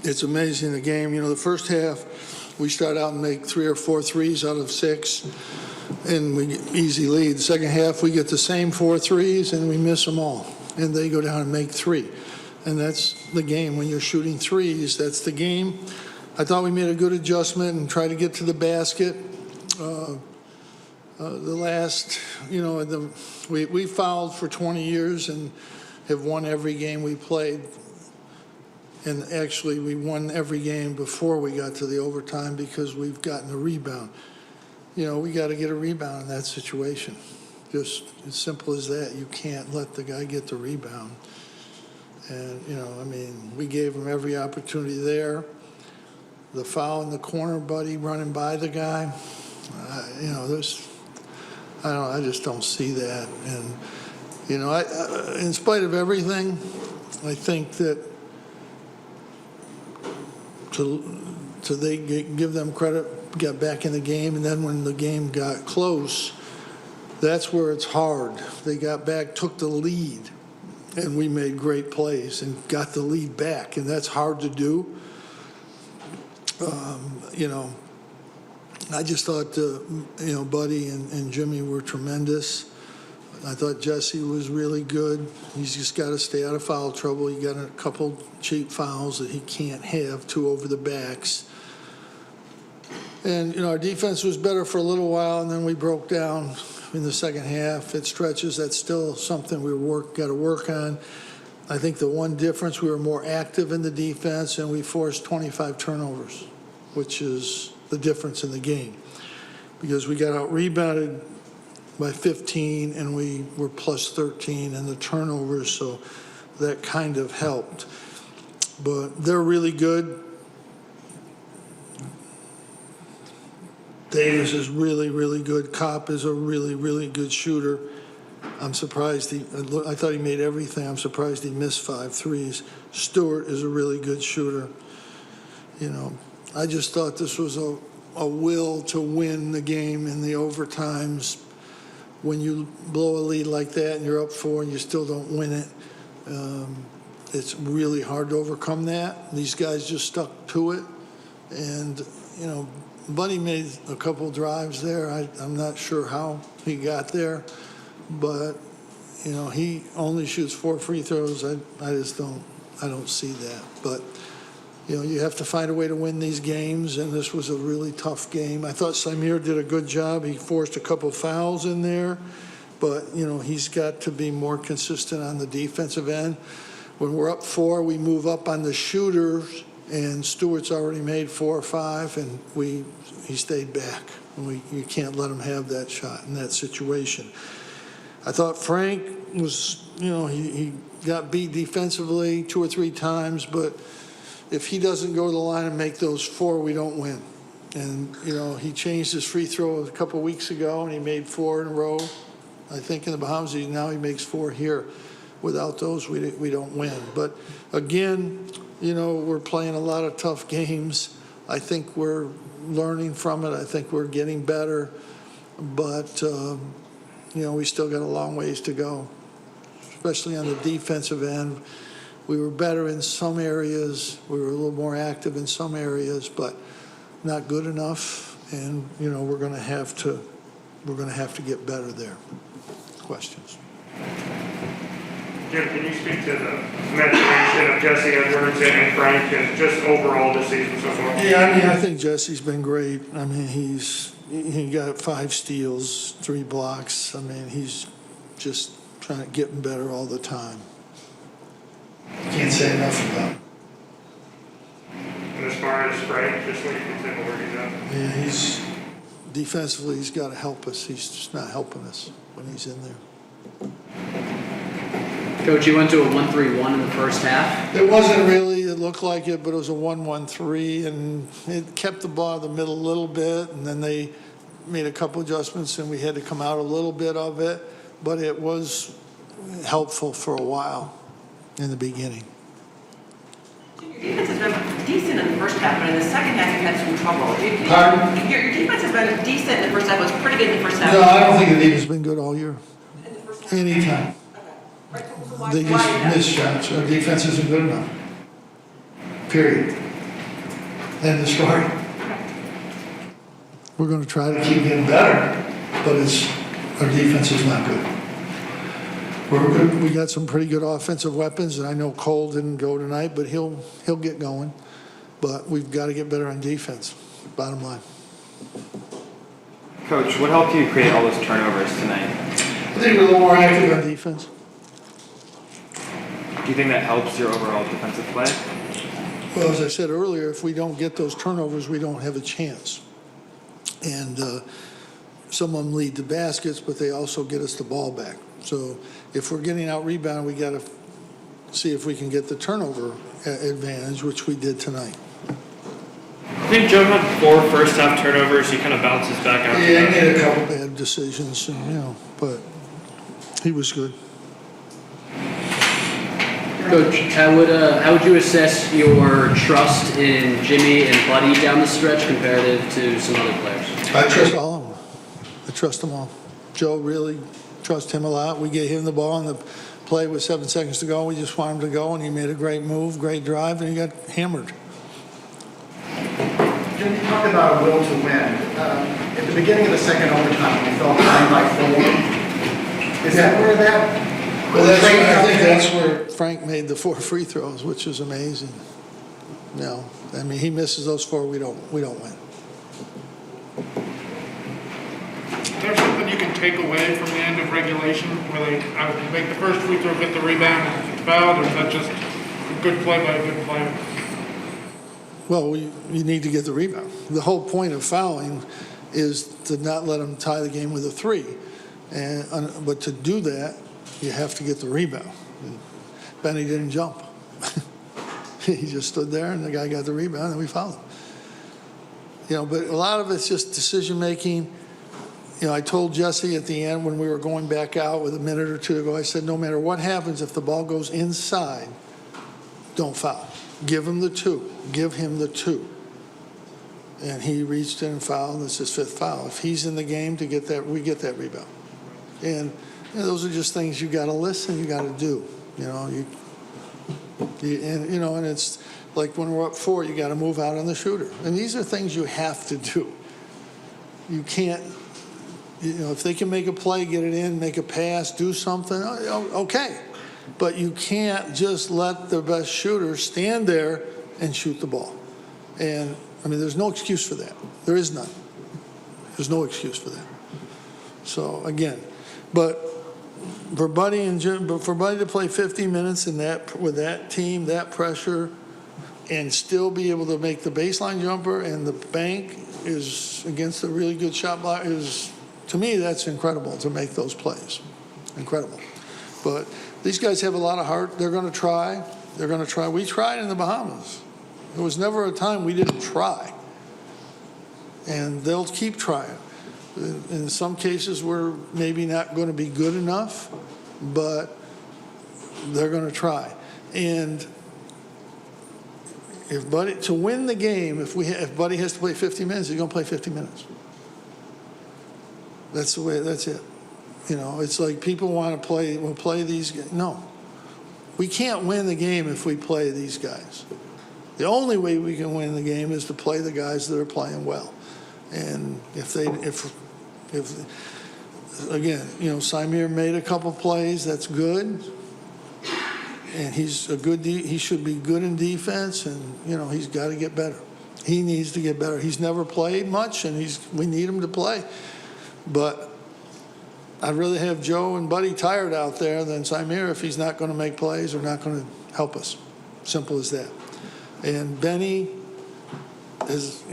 It's amazing, the game. You know, the first half, we start out and make 3 or 4 threes out of 6, and we get easy lead. The second half, we get the same 4 threes, and we miss them all. And they go down and make 3. And that's the game. When you're shooting threes, that's the game. I thought we made a good adjustment and tried to get to the basket. The last, you know, we fouled for 20 years and have won every game we played. And actually, we won every game before we got to the overtime because we've gotten a rebound. You know, we got to get a rebound in that situation. Just as simple as that. You can't let the guy get the rebound. And, you know, I mean, we gave him every opportunity there. The foul in the corner, Buddy running by the guy. You know, I just don't see that. And, you know, in spite of everything, I think that they give them credit, got back in the game, and then when the game got close, that's where it's hard. They got back, took the lead, and we made great plays and got the lead back, and that's hard to do. You know, I just thought, you know, Buddy and Jimmy were tremendous. I thought Jesse was really good. He's just got to stay out of foul trouble. He got a couple cheap fouls that he can't have, 2 over the backs. And, you know, our defense was better for a little while, and then we broke down in the second half. It stretches. That's still something got to work on. I think the one difference, we were more active in the defense, and we forced 25 turnovers, which is the difference in the game. Because we got out-rebounded by 15, and we were plus 13 in the turnovers, so that kind of helped. But they're really good. Davis is really, really good. Kopp is a really, really good shooter. I'm surprised I thought he made everything. I'm surprised he missed 5 threes. Stewart is a really good shooter. You know, I just thought this was a will to win the game in the overtimes. When you blow a lead like that and you're up 4 and you still don't win it, it's really hard to overcome that. These guys just stuck to it. And, you know, Buddy made a couple drives there. I'm not sure how he got there. But, you know, he only shoots 4 free throws. I don't see that. But, you know, you have to find a way to win these games, and this was a really tough game. I thought Samir did a good job. He forced a couple fouls in there, but, you know, he's got to be more consistent on the defensive end. When we're up 4, we move up on the shooters, and Stewart's already made 4 or 5, and he stayed back. And you can't let him have that shot in that situation. I thought Frank was, you know, he got beat defensively 2 or 3 times, but if he doesn't go to the line and make those 4, we don't win. And, you know, he changed his free throw a couple weeks ago, and he made 4 in a row. I think in the Bahamas, now he makes 4 here. Without those, we don't win. But, again, you know, we're playing a lot of tough games. I think we're learning from it. I think we're getting better. But, you know, we still got a long ways to go, especially on the defensive end. We were better in some areas. We were a little more active in some areas, but not good enough. And, you know, we're going to have to get better there. Questions? Jim, can you speak to the maturation of Jesse Edwards and Frank and just overall this season so far? Yeah, I mean, I think Jesse's been great. I mean, he got 5 steals, 3 blocks. I mean, he's just trying to get better all the time. Can't say enough about him. And as far as Frank, just what you can say where he's at? Yeah, defensively, he's got to help us. He's just not helping us when he's in there. Coach, you went to a 1-3-1 in the first half. It wasn't really, it looked like it, but it was a 1-1-3, and it kept the ball in the middle a little bit, and then they made a couple adjustments, and we had to come out a little bit of it, but it was helpful for a while in the beginning. Your defense has been decent in the first half, but in the second half you had some trouble. Pardon? Your defense has been decent in the first half. It was pretty good in the first half. No, I don't think the defense has been good all year. In the first half? Anytime. Okay. Right, so They just miss shots. Our defense isn't good enough. Period. End of story. We're going to try to keep getting better, but our defense is not good. We're good. We got some pretty good offensive weapons, and I know Cole didn't go tonight, but he'll get going. But we've got to get better on defense, bottom line. Coach, what helped you create all those turnovers tonight? I think we're a little more active on defense. Do you think that helps your overall defensive play? Well, as I said earlier, if we don't get those turnovers, we don't have a chance. And some of them lead to baskets, but they also get us the ball back. So if we're getting out rebounded, we got to see if we can get the turnover advantage, which we did tonight. I think Joe had 4 first-half turnovers. He kind of bounces back after Yeah, that. he made a couple bad decisions, and, but he was good. Coach, how would you assess your trust in Jimmy and Buddy down the stretch comparative to some other players? I trust all of them. I trust them all. Joe really trust him a lot. We gave him the ball on the play with 7 seconds to go. We just wanted him to go, and he made a great move, great drive, and he got hammered. Jim, you talked about a will to win. At the beginning of the second overtime, we fell behind by 4. Is that where that? Well, I think that's where Frank made the 4 free throws, which is amazing. No, I mean, he misses those 4, we don't win. Is there something you can take away from the end of regulation where they make the first free throw, get the rebound, and fouled, or is that just a good play by a good player? Well, you need to get the rebound. The whole point of fouling is to not let them tie the game with a 3. But to do that, you have to get the rebound. Benny didn't jump. He just stood there, and the guy got the rebound, and we fouled him. But a lot of it's just decision-making. I told Jesse at the end when we were going back out with a minute or 2 to go, I said, no matter what happens, if the ball goes inside, don't foul. Give him the 2. Give him the 2. And he reached in and fouled. This is 5th foul. If he's in the game to get that, we get that rebound. And those are just things you got to listen. You got to do. And it's like when we're up 4, you got to move out on the shooter. And these are things you have to do. You can't. If they can make a play, get it in, make a pass, do something, okay. But you can't just let the best shooter stand there and shoot the ball. And, there's no excuse for that. There is none. There's no excuse for that. So, again, but for Buddy and Jim, but for Buddy to play 50 minutes in that with that team, that pressure, and still be able to make the baseline jumper and the bank is against a really good shot block is, to me, that's incredible to make those plays. Incredible. But these guys have a lot of heart. They're going to try. They're going to try. We tried in the Bahamas. There was never a time we didn't try. And they'll keep trying. In some cases, we're maybe not going to be good enough, but they're going to try. And if Buddy, to win the game, if Buddy has to play 50 minutes, he's going to play 50 minutes. That's the way. That's it. It's like people want to play. We'll play these guys. No, we can't win the game if we play these guys. The only way we can win the game is to play the guys that are playing well. And if again, Symir made a couple plays. That's good. And he's he should be good in defense, and he's got to get better. He needs to get better. He's never played much, and we need him to play. But I'd rather have Joe and Buddy tired out there than Symir if he's not going to make plays or not going to help us. Simple as that. And Benny is,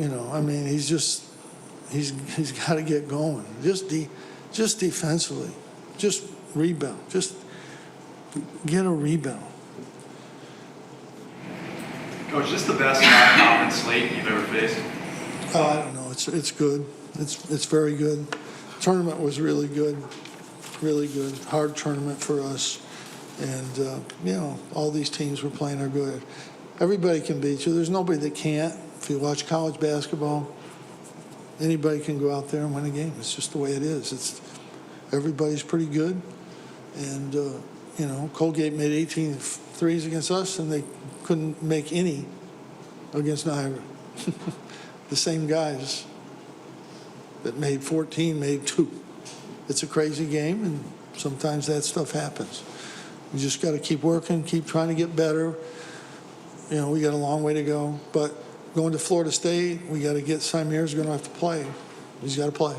he's got to get going. Just defensively, just rebound, just get a rebound. Coach, is this the best non-conference slate you've ever faced? Oh, I don't know. It's good. It's very good. Tournament was really good. Really good. Hard tournament for us. And, all these teams we're playing are good. Everybody can beat you. There's nobody that can't. If you watch college basketball, anybody can go out there and win a game. It's just the way it is. Everybody's pretty good. And, Colgate made 18 threes against us, and they couldn't make any against Niagara. The same guys that made 14 made 2. It's a crazy game, and sometimes that stuff happens. You just got to keep working, keep trying to get better. You know, we got a long way to go. But going to Florida State, we got to get Symir's going to have to play. He's got to play.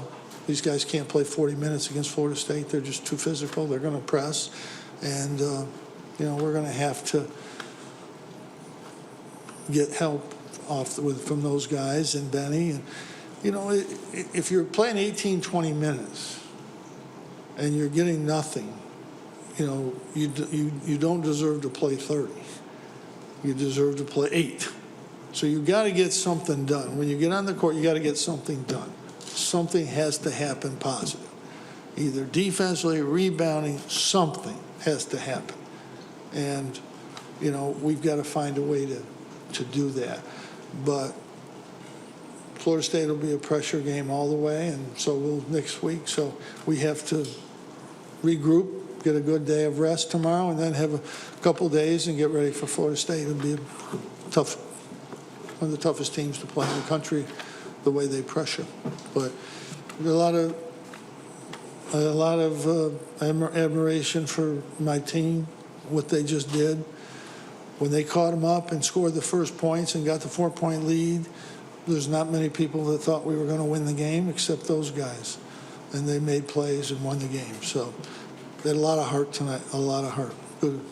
These guys can't play 40 minutes against Florida State. They're just too physical. They're going to press. And, you know, we're going to have to get help from those guys and Benny. And, you know, if you're playing 18, 20 minutes and you're getting nothing, you know, you don't deserve to play 30. You deserve to play 8. So you got to get something done. When you get on the court, you got to get something done. Something has to happen positive. Either defensively, rebounding, something has to happen. And, you know, we've got to find a way to do that. But Florida State will be a pressure game all the way, and so will next week. So we have to regroup, get a good day of rest tomorrow, and then have a couple days and get ready for Florida State. It'll be a tough, one of the toughest teams to play in the country, the way they pressure. But a lot of admiration for my team, what they just did. When they caught them up and scored the first points and got the 4-point lead, there's not many people that thought we were going to win the game except those guys. And they made plays and won the game. So they had a lot of heart tonight, a lot of heart. Good.